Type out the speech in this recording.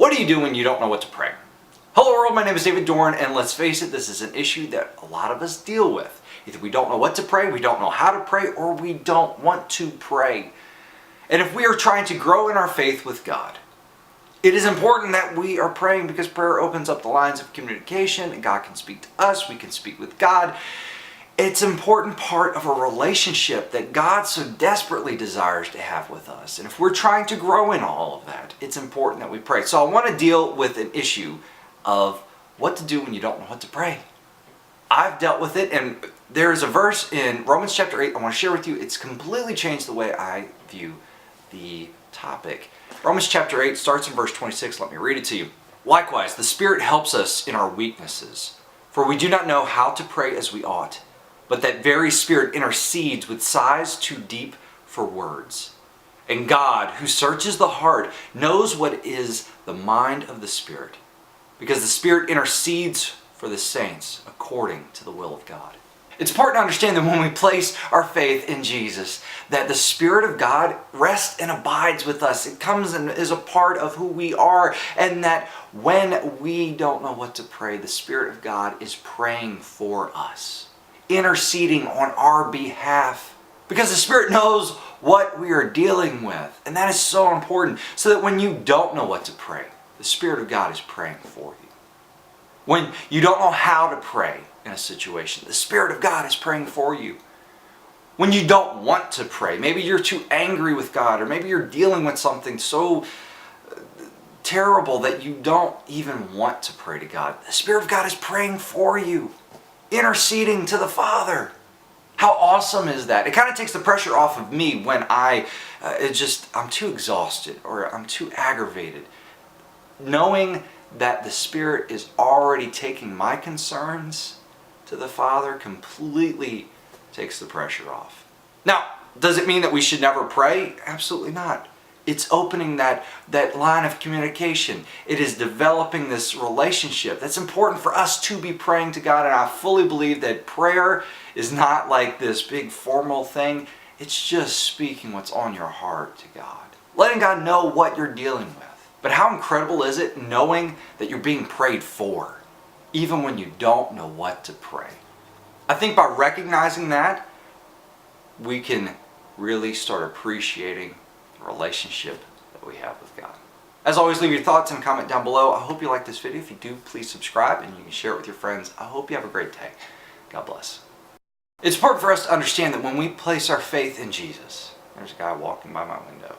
What do you do when you don't know what to pray? Hello world, my name is David Dorn, and let's face it, this is an issue that a lot of us deal with. Either we don't know what to pray, we don't know how to pray, or we don't want to pray. And if we are trying to grow in our faith with God, it is important that we are praying because prayer opens up the lines of communication and God can speak to us, we can speak with God. It's an important part of a relationship that God so desperately desires to have with us. And if we're trying to grow in all of that, it's important that we pray. So I want to deal with an issue of what to do when you don't know what to pray. I've dealt with it, and there's a verse in Romans chapter 8 I want to share with you. It's completely changed the way I view the topic. Romans chapter 8 starts in verse 26. Let me read it to you. Likewise, the Spirit helps us in our weaknesses, for we do not know how to pray as we ought. But that very Spirit intercedes with sighs too deep for words. And God, who searches the heart, knows what is the mind of the Spirit, because the Spirit intercedes for the saints according to the will of God. It's important to understand that when we place our faith in Jesus, that the Spirit of God rests and abides with us. It comes and is a part of who we are, and that when we don't know what to pray, the Spirit of God is praying for us, interceding on our behalf, because the Spirit knows what we are dealing with. And that is so important, so that when you don't know what to pray, the Spirit of God is praying for you. When you don't know how to pray in a situation, the Spirit of God is praying for you. When you don't want to pray, maybe you're too angry with God, or maybe you're dealing with something so terrible that you don't even want to pray to God, the Spirit of God is praying for you, interceding to the Father. How awesome is that? It kind of takes the pressure off of me when I'm too exhausted or I'm too aggravated. Knowing that the Spirit is already taking my concerns to the Father completely takes the pressure off. Now, does it mean that we should never pray? Absolutely not. It's opening that line of communication. It is developing this relationship. That's important for us to be praying to God, and I fully believe that prayer is not like this big formal thing. It's just speaking what's on your heart to God. Letting God know what you're dealing with. But how incredible is it knowing that you're being prayed for, even when you don't know what to pray? I think by recognizing that, we can really start appreciating the relationship that we have with God. As always, leave your thoughts and comment down below. I hope you like this video. If you do, please subscribe and you can share it with your friends. I hope you have a great day. God bless. It's important for us to understand that when we place our faith in Jesus, there's a guy walking by my window.